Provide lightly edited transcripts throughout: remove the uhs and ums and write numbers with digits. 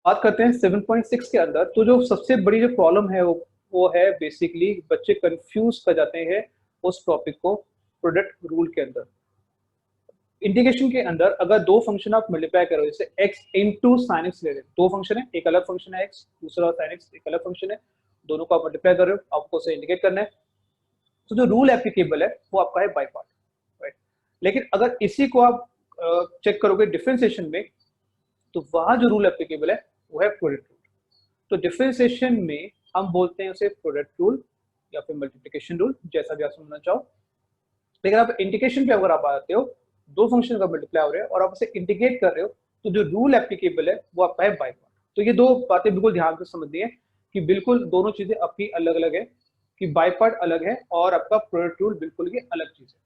बात करते हैं 7.6 के अंदर। तो जो सबसे बड़ी जो प्रॉब्लम है वो है बेसिकली बच्चे कंफ्यूज कर जाते हैं उस टॉपिक को प्रोडक्ट रूल के अंदर। इंटीग्रेशन के अंदर अगर दो फंक्शन आप मल्टीप्लाई करो, जैसे x इंटू साइन एक्स ले रहे हैं, दो फंक्शन है, एक अलग फंक्शन है x, दूसरा साइन एक्स एक अलग फंक्शन है, दोनों को आप मल्टीप्लाई कर रहे हो, आपको उसे इंडिकेट करना है। तो जो रूल एप्लीकेबल है वो आपका है बाय पार्ट, राइट। लेकिन अगर इसी को आप चेक करोगे डिफरेंशिएशन में, तो वहां जो रूल एप्लीकेबल है वो है प्रोडक्ट रूल। तो डिफरेंशिएशन में हम बोलते हैं उसे प्रोडक्ट रूल या फिर मल्टीप्लिकेशन रूल, जैसा भी आप समझना चाहो। लेकिन आप इंटीग्रेशन पे अगर आप आते हो, दो फंक्शन का मल्टीप्लाई हो रहे हैं और आप उसे इंटीग्रेट कर रहे हो, तो जो रूल एप्लीकेबल है वो आपका है बाय पार्ट। तो ये दो बातें बिल्कुल ध्यान से समझनी है कि बिल्कुल दोनों चीजें आपकी अलग अलग है, कि बाय पार्ट अलग है और आपका प्रोडक्ट रूल बिल्कुल ही अलग चीज है।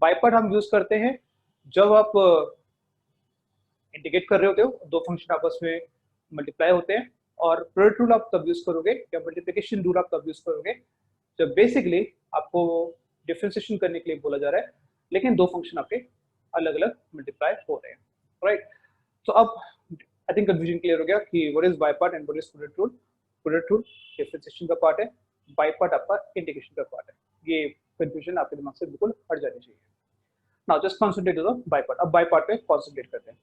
बाय पार्ट हम यूज करते हैं जब आप इंटीग्रेट कर रहे होते हो, दो फंक्शन आपस में मल्टीप्लाई होते हैं, और प्रोडक्ट रूल आप तब यूज करोगे या मल्टीप्लिकेशन रूल आप तब यूज करोगे जब बेसिकली आपको डिफरेंशिएशन करने के लिए बोला जा रहा है, लेकिन दो फंक्शन आपके अलग अलग मल्टीप्लाई हो रहे हैं, राइट। तो अब आई थिंक कंफ्यूजन क्लियर हो गया कि what is by part and what is product rule. Product rule differentiation का पार्ट है, बाय पार्ट आपका इंटीग्रेशन का पार्ट है। ये कंफ्यूजन आपके दिमाग से बिल्कुल हट जानी चाहिए। Now just concentrate on by part. अब बाय पार्ट पे कॉन्सेंट्रेट करते हैं।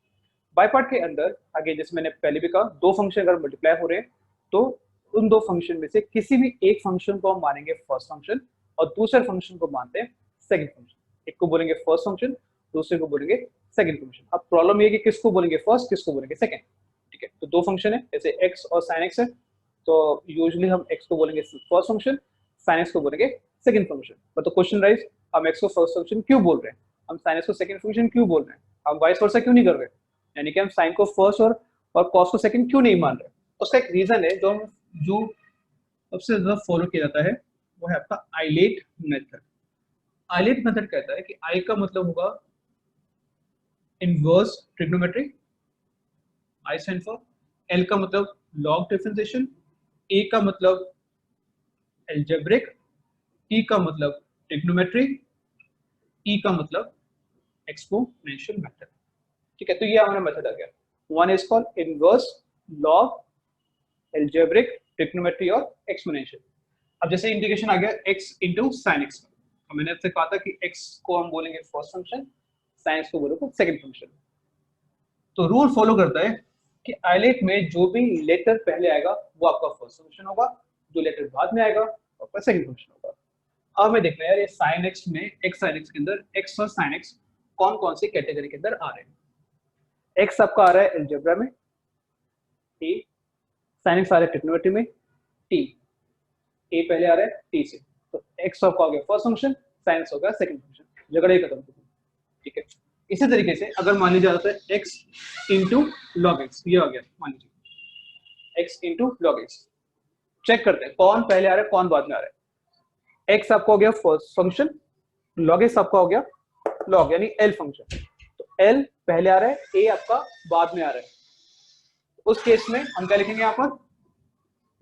बाय पार्ट के अंदर आगे जैसे मैंने पहले भी कहा, दो फंक्शन अगर मल्टीप्लाई हो रहे हैं तो उन दो फंक्शन में से किसी भी एक फंक्शन को हम मानेंगे फर्स्ट फंक्शन और दूसरे फंक्शन को मानते हैं सेकंड फंक्शन। एक को बोलेंगे फर्स्ट फंक्शन, दूसरे को बोलेंगे सेकंड फंक्शन। अब प्रॉब्लम ये है कि किसको बोलेंगे फर्स्ट, किसको बोलेंगे सेकंड। ठीक है, तो दो फंक्शन है, जैसे x और sin x है, तो यूजुअली हम x को बोलेंगे फर्स्ट फंक्शन, sin x को बोलेंगे सेकंड फंक्शन। बट तो क्वेश्चन राइज, हम x को फर्स्ट फंक्शन क्यों बोल रहे हैं, हम sin x को सेकंड फंक्शन क्यों बोल रहे हैं, हम वाइस वर्सा क्यों नहीं कर रहे, यानी कि हम साइन को फर्स्ट और कॉस को सेकंड क्यों नहीं मान रहे। उसका एक रीजन है जो सबसे ज्यादा फॉलो किया जाता है, वो है आपका आइलेट मेथड। आइलेट मेथड कहता है कि आई का मतलब होगा inverse trigonometry, I stand for, L का मतलब लॉग डिफरेंशिएशन, ए का मतलब एल्जेब्रिक, टी का मतलब ट्रिग्नोमेट्री, ई का मतलब एक्सपोनेंशियल मेथड। ठीक है, तो ये हमारा मेथड आ गया। One is called inverse, log, algebraic, trigonometry और एक्सपोनेंशियल। अब जैसे इंटीग्रेशन आ गया x इंटू साइन एक्स, तो मैंने आपसे कहा था कि x को हम बोलेंगे फर्स्ट फंक्शन, साइन एक्स को बोलेंगे सेकंड फंक्शन। तो रूल फॉलो करता है कि आइलेट में जो भी लेटर पहले आएगा वो आपका फर्स्ट फंक्शन होगा, जो लेटर बाद में आएगा वो आपका सेकंड फंक्शन होगा। अब हमें देखना है यार, ये साइन एक्स में, एक्स साइन एक्स के अंदर x और साइन एक्स कौन कौन सी कैटेगरी के अंदर आ रहे हैं। x आपका आ रहा है एल्जेब्रा में, t साइन एक्स आ रहा है ट्रिग्नोमेट्री में, t ए पहले आ रहा है टी से, तो एक्स आपका हो गया फर्स्ट फंक्शन, साइन एक्स हो गया सेकंड फंक्शन, झगड़ा ही खत्म। ठीक है, इसी तरीके से अगर मान लीजिए जाता है एक्स इंटू लॉग एक्स, ये आ गया मान लीजिए x into log x, check करते हैं कौन पहले आ रहा है कौन बाद में आ रहा है। एक्स आपका हो गया फर्स्ट फंक्शन, लॉग एक्स आपका हो गया लॉग यानी एल फंक्शन, तो एल पहले आ रहा है, ए आपका बाद में आ रहा है। उस केस में हम क्या लिखेंगे यहाँ पर,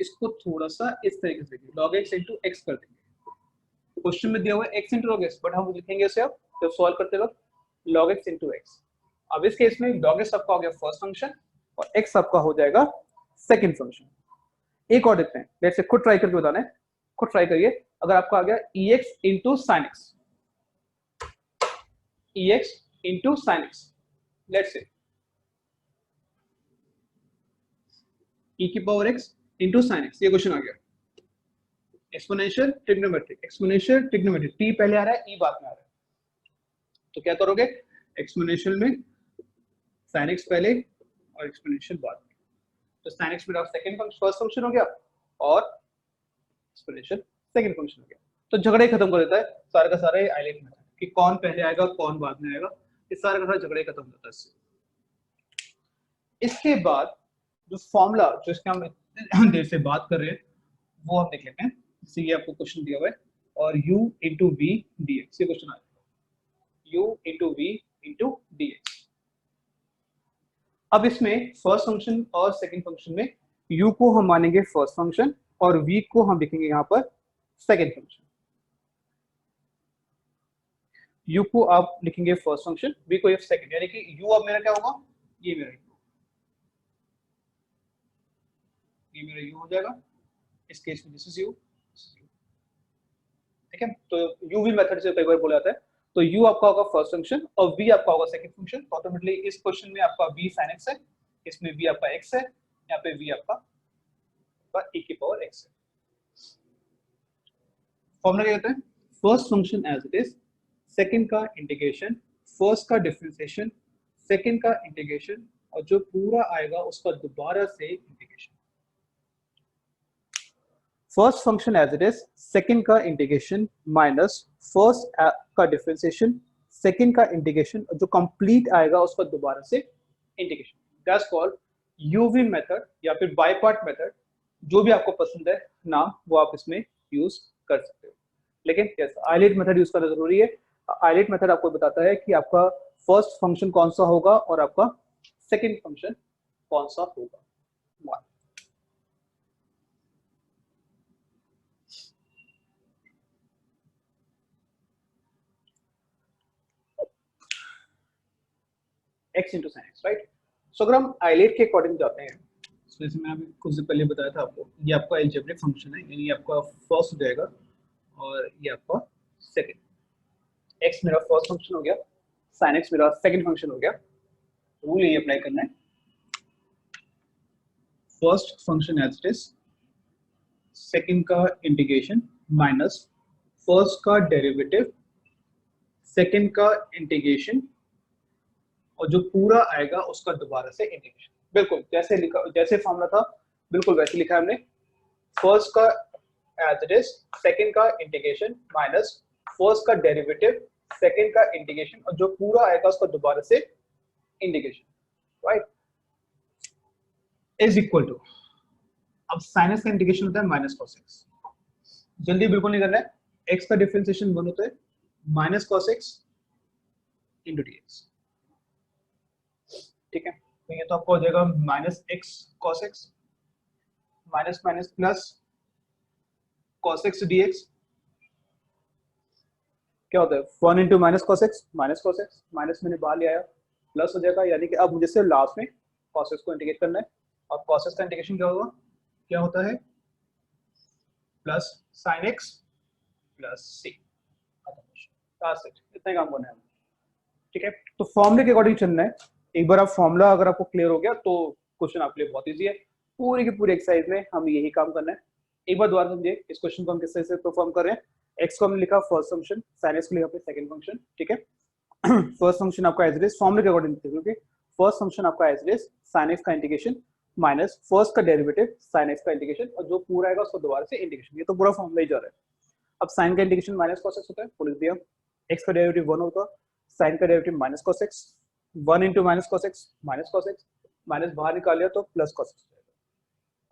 इसको थोड़ा सा इस तरीके से log x इंटू एक्स कर देंगे। क्वेश्चन में दिया हुआ है x into log x, but हम लिखेंगे इसे अब जब सॉल्व करते वक्त log x इंटू एक्स। अब इस केस में log x आपका हो गया फर्स्ट फंक्शन और x आपका हो जाएगा सेकंड फंक्शन। एक और देखते हैं, लेट्स से खुद ट्राई करके बताना है, खुद ट्राई करिए। अगर आपका आ गया ex into sine x, ex into sine x, let's say e की power x into sine x, ये क्वेश्चन आ गया। Exponential trigonometry, exponential trigonometry, t पहले आ रहा है e बाद में आ रहा है, तो क्या करोगे एक्सपोनेंशियल में sin x पहले और एक्सपोनेंशियल बाद में, तो sin x मेरा सेकंड फंक्शन फर्स्ट फंक्शन हो गया और एक्सपोनेंशियल सेकंड फंक्शन हो गया। तो झगड़े खत्म कर देता है सारे का सारे आइलेट मेथड, कि कौन पहले आएगा कौन बाद में आएगा, इस सारे का सारा झगड़े खत्म हो जाता है इससे। इसके बाद जो फॉर्मूला जिसके हम इतने देर से बात कर रहे हैं वो हम देख लेते हैं। जैसे ये आपको क्वेश्चन दिया हुआ है और u into v d x, ये क्वेश्चन आया u into v into d x. अब इसमें फर्स्ट फंक्शन और सेकंड फंक्शन में u को हम मानेंगे फर्स्ट फंक्शन और v को हम लिखेंगे यहाँ पर सेकंड फंक्शन। u को आप लिखेंगे फर्स्ट फंक्शन, v को सेकंड, यानी कि u अब मेरा क्या होगा, ये मेरा ये मेरा u हो जाएगा, इस केस में दिस इज u, ठीक है। तो u v मेथड से कई बार बोला जाता है, तो u आपका होगा फर्स्ट फंक्शन और v आपका होगा सेकंड फंक्शन। तो ऑटोमेटिकली इस क्वेश्चन में आपका v sin x है, इसमें v आपका x है, यहाँ पे v आपका e की पावर x है। फॉर्मूला क्या कहते हैं? First function as it is, second का इंटीग्रेशन, फर्स्ट का डिफरेंशिएशन, सेकंड का इंटीग्रेशन और जो पूरा आएगा उसका दोबारा से integration. First function as it is, second का इंटीग्रेशन माइनस फर्स्ट का डिफरेंशिएशन, सेकंड का इंटीग्रेशन और जो कंप्लीट आएगा उसका दोबारा से integration. That's called UV method या फिर बाय पार्ट मेथड, जो भी आपको पसंद है नाम वो आप इसमें यूज कर सकते हो। लेकिन यस, आइलेट मेथड यूज करना जरूरी है। आइलेट मेथड आपको बताता है कि आपका फर्स्ट फंक्शन कौन सा होगा और आपका सेकंड फंक्शन कौन सा होगा। x into sine x, right. So अगर हम आइलेट के अकॉर्डिंग जाते हैं, जैसे मैं अभी कुछ देर पहले बताया था आपको, ये आपका एल्जेब्रिक फंक्शन है, यानी ये आपका फर्स्ट हो जाएगा और ये आपका सेकंड। x मेरा फर्स्ट फंक्शन हो गया, sin x मेरा सेकंड फंक्शन हो गया। रूल यही अप्लाई करना है, first function as it is, second का इंटीग्रेशन माइनस फर्स्ट का डेरिवेटिव, सेकंड का इंटीग्रेशन और जो पूरा आएगा उसका दोबारा से इंटीग्रेशन। बिल्कुल जैसे लिखा, जैसे फॉर्मूला था बिल्कुल वैसे लिखा है हमने। फर्स्ट का एज इट इज, सेकंड का इंटीग्रेशन माइनस फर्स्ट का डेरिवेटिव, सेकंड का इंटीग्रेशन और जो पूरा आएगा उसका दोबारा से integration, right, is equal to, अब sin x का इंटीग्रेशन होता है माइनस cos x। जल्दी बिल्कुल नहीं करना है, x का डिफरेंशिएशन 1 होता है minus cos x into dx, ठीक है। तो ये तो आपको हो जाएगा minus x cos x minus minus plus cos x dx। क्या होता है 1 into minus cos x, minus मैंने बाहर ले आया, प्लस हो जाएगा, यानी कि अब मुझे सिर्फ लास्ट में cos x को इंटीग्रेट करना है और cos x का इंटीग्रेशन क्या होगा, क्या होता है plus sin x plus c। इतना काम करना है, ठीक है। तो फॉर्मूले के अकॉर्डिंग चलना है। एक बार आप फॉर्मूला अगर आपको क्लियर हो गया तो क्वेश्चन आपके लिए बहुत इजी है। पूरी की पूरी एक्सरसाइज में हम यही काम करना है। एक बार दोबारा समझिए इस क्वेश्चन को हम किस तरह से परफॉर्म कर रहे हैं। x को हमने लिखा फर्स्ट फंक्शन, sin x को लिखा सेकंड फंक्शन, ठीक है। फर्स्ट फंक्शन आपका एज इट इज, फॉर्मूले के अकॉर्डिंग क्योंकि फर्स्ट फंक्शन आपका as it is sin x का इंटीग्रेशन माइनस फर्स्ट का डेरिवेटिव sin x का इंटीग्रेशन और जो पूरा आएगा उसको दोबारा से इंटीग्रेशन। ये तो पूरा फॉर्मूला ही जा रहा है। अब sin का इंटीग्रेशन माइनस cos x होता है, वो लिख दिया। x का डेरिवेटिव 1 होता है, sin का derivative minus cos x, 1 into minus cos x, minus बाहर निकाल लिया तो प्लस cos x हो जाएगा।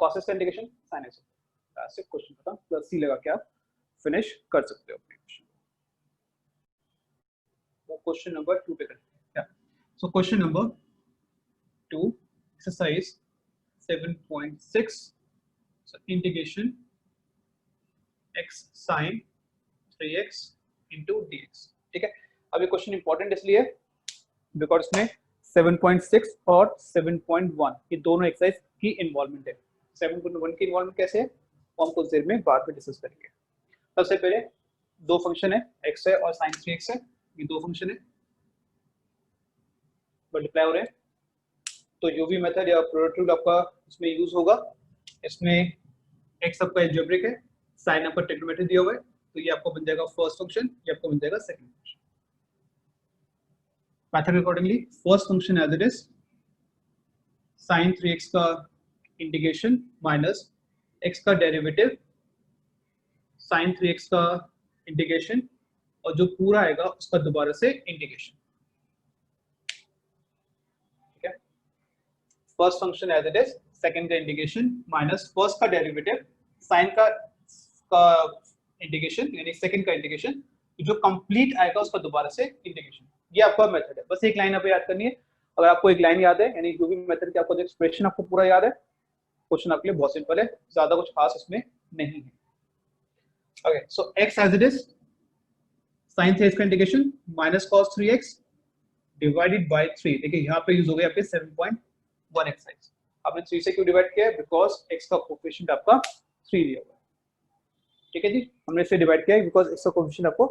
cos x का इंटीग्रेशन sin x होता है। ऐसे क्वेश्चन खत्म, प्लस c लगा के आप फिनिश कर सकते हो अपने क्वेश्चन को। क्वेश्चन नंबर 2 पे करते हैं। So question number 2, exercise 7.6, so integration x sin 3x into dx, ठीक है। अब ये क्वेश्चन इंपॉर्टेंट इसलिए बिकॉज इसमें 7.6 और 7.1 ये दोनों एक्सरसाइज की इन्वॉल्वमेंट है। 7.1 की इन्वॉल्वमेंट कैसे है वो हम कुछ देर में बाद में डिस्कस करेंगे। सबसे पहले दो फंक्शन है, x है और sin 3x है, ये दो फंक्शन है मल्टीप्लाई हो रहे हैं, तो यूवी मेथड या प्रोडक्ट रूल आपका इसमें यूज होगा। इसमें x आपका एल्जेब्रिक है, sin आपका ट्रिग्नोमेट्री दिया हुआ है, तो ये आपको बन जाएगा फर्स्ट फंक्शन, ये आपको बन जाएगा second function. Method accordingly first function as it is sin 3x का इंटीग्रेशन माइनस x का डेरिवेटिव sin 3x का इंटीग्रेशन और जो पूरा आएगा उसका दोबारा से इंटीग्रेशन, ठीक है। First function as it is, second का इंटीग्रेशन माइनस फर्स्ट का डेरिवेटिव sin का इंटीग्रेशन यानी सेकंड का इंटीग्रेशन, जो कंप्लीट आएगा उसका दोबारा से इंटीग्रेशन। ये आपका मेथड है, बस एक लाइन आप याद करनी है। अगर आपको एक लाइन याद है यानी जो भी मेथड का आपको जो एक्सप्रेशन आपको पूरा याद है, क्वेश्चन आपके लिए बहुत सिंपल है, ज्यादा कुछ खास इसमें नहीं है। Okay, so x as it is sin 3x का integration minus cos 3x divided by 3। देखिए यहाँ पे यूज हो गया आपके 7.1 एक्सरसाइज। आपने 3 से क्यों डिवाइड किया है? बिकॉज x का कोफिशिएंट आपका 3 दिया हुआ है। ठीक है जी, हमने इसे डिवाइड किया है बिकॉज x का कोफिशिएंट आपको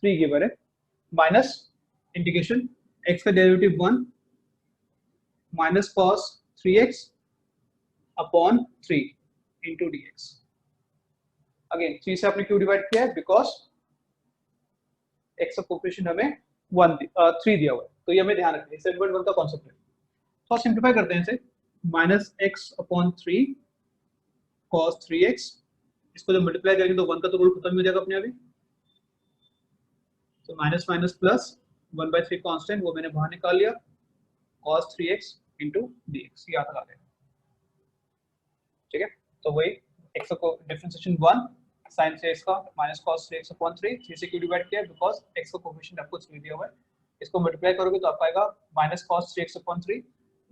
3 गिवन है। माइनस इंटीग्रेशन x का derivative 1 minus cos 3x upon 3 into dx। Again 3 से आपने क्यों डिवाइड किया है? बिकॉज x का कोफिशिएंट हमें 3 दिया हुआ है, तो ये हमें ध्यान रखना है। सेगमेंट 1 का कॉन्सेप्ट है। तो सिंप्लीफाई करते हैं इसे, minus x upon 3 cos 3x, इसको जब मल्टीप्लाई करेंगे तो 1 का तो रूल खत्म हो जाएगा अपने आप ही। तो माइनस माइनस प्लस 1/3 कांस्टेंट, वो मैंने बाहर निकाल लिया, cos 3x इंटू dx, ये आता आ गया। ठीक है, तो वही x को डिफरेंशिएशन 1 sin 3x का माइनस cos 3x अपॉन 3 से क्यों डिवाइड किया? बिकॉज x का कोफिशिएंट आपको 3 दिया हुआ है। इसको मल्टीप्लाई करोगे तो आपका आएगा minus cos 3x upon 3,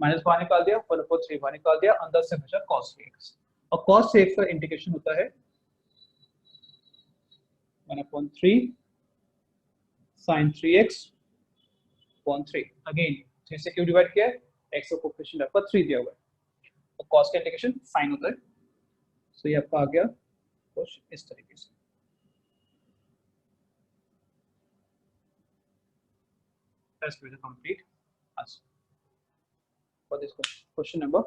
minus बाहर निकाल दिया, 1 अपॉन 3 बाहर निकाल दिया, अंदर से बचा cos 3x। और cos 3x का इंटीग्रेशन होता है 1 upon 3 sin 3x upon 3। Again 3 से क्यों डिवाइड किया है? x का कोफिशिएंट आपका 3 दिया हुआ है, और cos का इंटीग्रेशन sin होता है। सो ये आपका आ गया कुछ इस तरीके से। That's the complete answer for this question number